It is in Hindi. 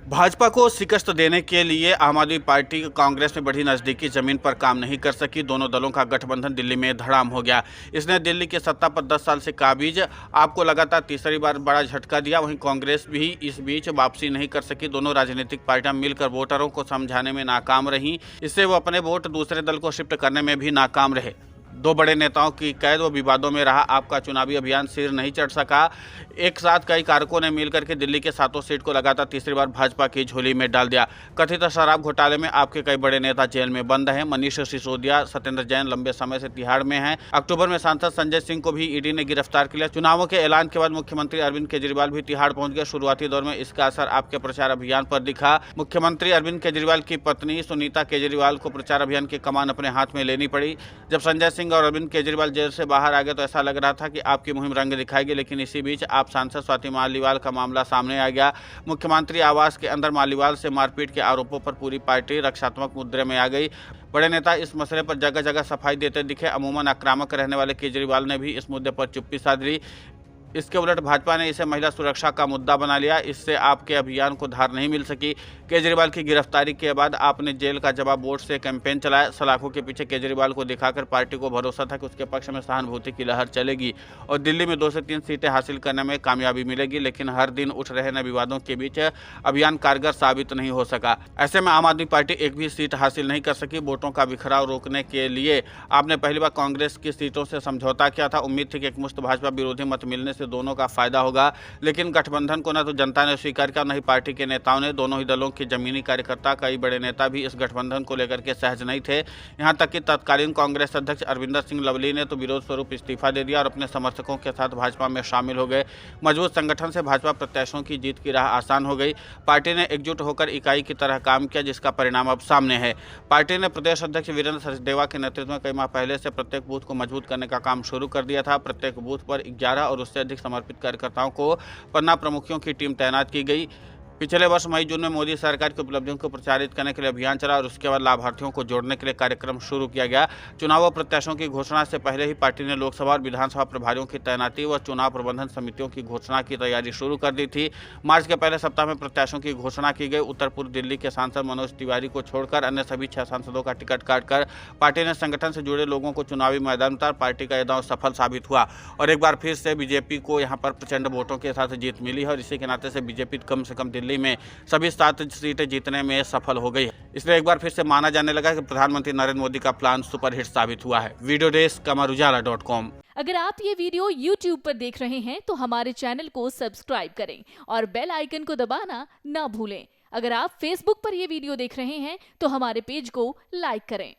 भाजपा को शिकस्त देने के लिए आम आदमी पार्टी कांग्रेस में बढ़ी नजदीकी जमीन पर काम नहीं कर सकी। दोनों दलों का गठबंधन दिल्ली में धड़ाम हो गया। इसने दिल्ली की सत्ता पर 10 साल से काबिज आपको लगातार तीसरी बार बड़ा झटका दिया। वहीं कांग्रेस भी इस बीच वापसी नहीं कर सकी। दोनों राजनीतिक पार्टियां मिलकर वोटरों को समझाने में नाकाम रहीं। इससे वो अपने वोट दूसरे दल को शिफ्ट करने में भी नाकाम रहे। दो बड़े नेताओं की कैद व विवादों में रहा आपका चुनावी अभियान सिर नहीं चढ़ सका। एक साथ कई कारकों ने मिलकर के दिल्ली के 7 सीट को लगातार तीसरी बार भाजपा की झोली में डाल दिया। कथित शराब घोटाले में आपके कई बड़े नेता जेल में बंद हैं। मनीष सिसोदिया, सत्येंद्र जैन लंबे समय से तिहाड़ में हैं। अक्टूबर में सांसद संजय सिंह को भी ईडी ने गिरफ्तार किया। चुनावों के ऐलान के बाद मुख्यमंत्री अरविंद केजरीवाल भी तिहाड़ पहुंच गए। शुरुआती दौर में इसका असर आपके प्रचार अभियान पर दिखा। मुख्यमंत्री अरविंद केजरीवाल की पत्नी सुनीता केजरीवाल को प्रचार अभियान की कमान अपने हाथ में लेनी पड़ी। जब संजय सिंह और अरविंद केजरीवाल जेल से बाहर आ गए तो ऐसा लग रहा था कि आपकी मुहिम रंग दिखाएगी। लेकिन इसी बीच आप सांसद स्वाति मालीवाल का मामला सामने आ गया। मुख्यमंत्री आवास के अंदर मालीवाल से मारपीट के आरोपों पर पूरी पार्टी रक्षात्मक मुद्दे में आ गई। बड़े नेता इस मसले पर जगह जगह सफाई देते दिखे। अमूमन आक्रामक रहने वाले केजरीवाल ने भी इस मुद्दे पर चुप्पी साध ली। इसके उलट भाजपा ने इसे महिला सुरक्षा का मुद्दा बना लिया। इससे आपके अभियान को धार नहीं मिल सकी। केजरीवाल की गिरफ्तारी के बाद आपने जेल का जवाब वोट से कैंपेन चलाया। सलाखों के पीछे केजरीवाल को दिखाकर पार्टी को भरोसा था कि उसके पक्ष में सहानुभूति की लहर चलेगी और दिल्ली में 2 से 3 सीटें हासिल करने में कामयाबी मिलेगी। लेकिन हर दिन उठ रहे नए विवादों के बीच अभियान कारगर साबित नहीं हो सका। ऐसे में आम आदमी पार्टी एक भी सीट हासिल नहीं कर सकी। वोटों का बिखराव रोकने के लिए आपने पहली बार कांग्रेस की सीटों से समझौता किया था। उम्मीद थी कि एकमुश्त भाजपा विरोधी मत मिलने से दोनों का फायदा होगा। लेकिन गठबंधन को न तो जनता ने स्वीकार किया, न ही पार्टी के नेताओं ने। दोनों ही दलों के जमीनी कार्यकर्ता, कई बड़े नेता भी इस गठबंधन को लेकर के सहज नहीं थे। यहां तक कि तत्कालीन कांग्रेस अध्यक्ष अरविंदर सिंह लवली ने तो विरोध स्वरूप इस्तीफा दे दिया और अपने समर्थकों के साथ भाजपा में शामिल हो गए। मजबूत संगठन से भाजपा प्रत्याशियों की जीत की राह आसान हो गई। पार्टी ने एकजुट होकर इकाई की तरह काम किया, जिसका परिणाम अब सामने है। पार्टी ने प्रदेश अध्यक्ष वीरेंद्र सचदेवा के नेतृत्व में कई माह पहले से प्रत्येक बूथ को मजबूत करने का काम शुरू कर दिया था। प्रत्येक बूथ पर 11 और उससे अधिक समर्पित कार्यकर्ताओं को पन्ना प्रमुखों की टीम तैनात की गई। पिछले वर्ष मई जून में मोदी सरकार की उपलब्धियों को प्रचारित करने के लिए अभियान चला और उसके बाद लाभार्थियों को जोड़ने के लिए कार्यक्रम शुरू किया गया। चुनाव प्रत्याशियों की घोषणा से पहले ही पार्टी ने लोकसभा और विधानसभा प्रभारियों की तैनाती व चुनाव प्रबंधन समितियों की घोषणा की तैयारी शुरू कर दी थी। मार्च के पहले सप्ताह में प्रत्याशियों की घोषणा की गई। उत्तर पूर्व दिल्ली के सांसद मनोज तिवारी को छोड़कर अन्य सभी 6 सांसदों का टिकट काटकर पार्टी ने संगठन से जुड़े लोगों को चुनावी मैदान उतार। पार्टी का यह दांव सफल साबित हुआ और एक बार फिर से बीजेपी को यहाँ पर प्रचंड वोटों के साथ जीत मिली है और इसी के नाते से बीजेपी कम से कम दिल्ली में सभी 7 सीटें जीतने में सफल हो गई है। इसलिए एक बार फिर से माना जाने लगा कि प्रधानमंत्री नरेंद्र मोदी का प्लान सुपरहिट साबित हुआ है। Video desk amarujala.com। अगर आप ये वीडियो YouTube पर देख रहे हैं तो हमारे चैनल को सब्सक्राइब करें और बेल आइकन को दबाना ना भूलें। अगर आप Facebook पर ये वीडियो देख रहे हैं तो हमारे पेज को लाइक करें।